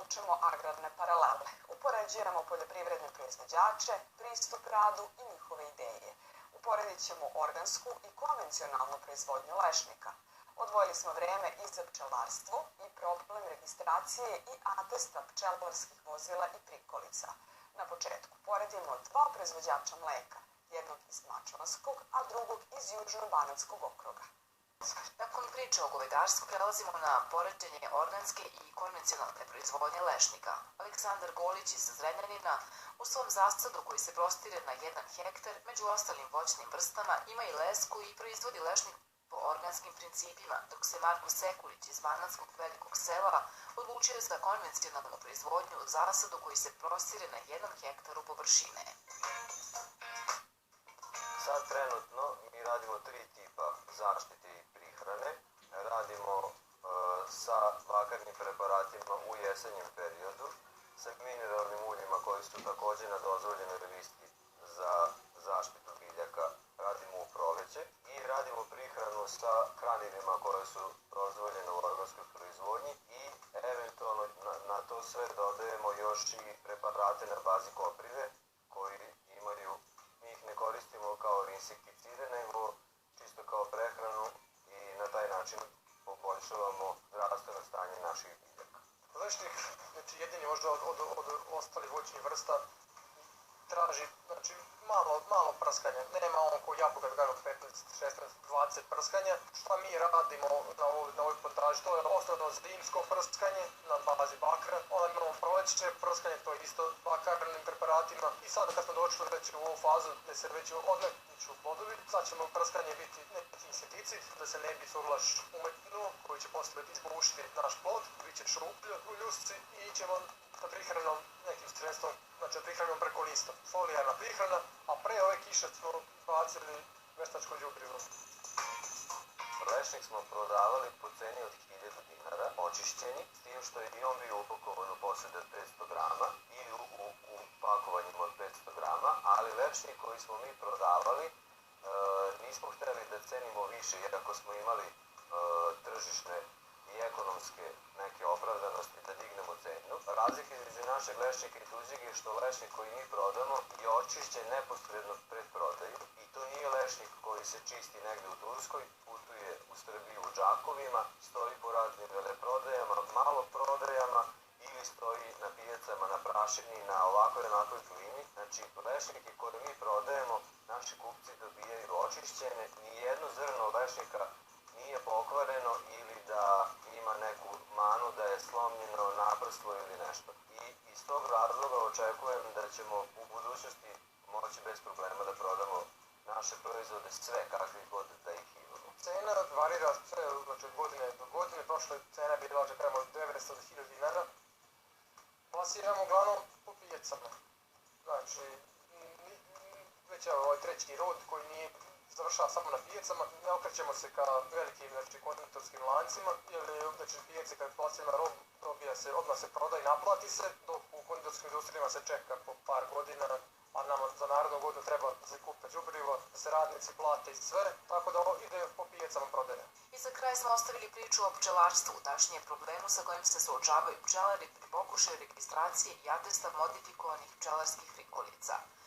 vučemo agrarne paralele. Upoređujemo poljoprivredne proizvođače, pristup radu i njihove ideje. Uporedit ćemo organsku i konvencionalnu proizvodnju lešnika. Odvojili smo vreme i za pčelarstvo i problem registracije i atesta pčelarskih vozila i prikolica. Na početku poredimo dva proizvođača mleka, jednog iz Mačvanskog, a drugog iz Južno-Banatskog okruga. Nakon priče o govedarstvu prelazimo na poređenje organske i konvencionalne proizvodnje lešnika. Aleksandar Golić iz Zrenjanina u svom zasadu koji se prostire na 1 hektar, među ostalim voćnim vrstama, ima i lesku i proizvodi lešnik po organskim principima, dok se Marko Sekulić iz Banatskog Velikog Sela odlučio za konvencionalnu proizvodnju zasadu koji se prostire na 1 hektaru površine. Sad trenutno mi radimo 3 tipa zaštite i prihrane. Radimo sa bakarnim preparatima u jesenjem periodu, sa mineralnim uljima koji su takođe na dozvoljenoj listi za zaštitu biljaka radimo u proleće i radimo prihranu sa hranivima koje su dozvoljene u organskoj proizvodnji i eventualno na to sve dodajemo još i preparate na bazi koprive koji imaju, mi ih ne koristimo kao insekticide nego čisto kao prehranu i na taj način poboljšavamo zdravstveno stanje naših biljaka. Lešnik, znači jedini možda od ostalih voćnih vrsta, traži malo prskanja. Nema on ko jabuka da gledamo 15, 16, 20 prskanja. Šta mi radimo na ovoj potraži? To je osnovno zimsko prskanje na bazi bakra. Onda imamo proleće prskanje, to je isto bakarnim preparatima. I sad kad smo došli već u ovu fazu gde se već odmeću plodovi, sad ćemo prskanje biti neki insekticid, da se ne bi surlaš umetnu koji će posle izbušiti naš plod, bit će šuplje u ljusci i ićemo sa prihranom nekim sredstvom, znači prihranom preko lista. Folijarna prihrana, a pre ove kiše smo bacili veštačko đubrivo. Lešnik smo prodavali po ceni od 1000 dinara, očišćeni, s tim što je i on bio upakovan u posede od 500 grama ili u pakovanjima od 500 grama, ali lešnik koji smo mi prodavali nismo hteli da cenimo više, jer ako smo imali tržišne i ekonomske neke opravdanosti da dignemo cenu. Razlika između našeg lešnika i tuđeg je što lešnik koji mi prodamo je očišćen neposredno pred prodaju i to nije lešnik koji se čisti negde u Turskoj, putuje u Srbiju u džakovima, stoji po raznim veleprodajama, maloprodajama ili stoji na pijacama, na prašini, na ovakvoj onakvoj klini. Znači, lešnike koje mi prodajemo, naši kupci dobijaju očišćene, nijedno zrno lešnika nije pokvareno ili da ima neku manu da je slomljeno, nabrslo ili nešto. I iz tog razloga očekujem da ćemo u budućnosti moći bez problema da prodamo naše proizvode sve kakvi god da ih imamo. Cena varira sve, znači od godine do godine, prošle cena je bila, kažemo, od 900 do 1000 dinara. Plasiramo uglavnom po pijacama. Znači, već je ovaj treći rod koji nije završava samo na pijacama, ne okrećemo se ka velikim konditorskim lancima, jer pijace kad plasiramo rob, odmah se proda i naplati se, dok u konditorskim industrijama se čeka po par godina, a nama za narednu godinu treba da se kupe đubrivo, da se radnici plate i sve, tako da ide po pijacama prodaje. I za kraj smo ostavili priču o pčelarstvu, tačnije problemu sa kojim se suočavaju pčelari pri pokušaju registracije i atesta modifikovanih pčelarskih prikolica.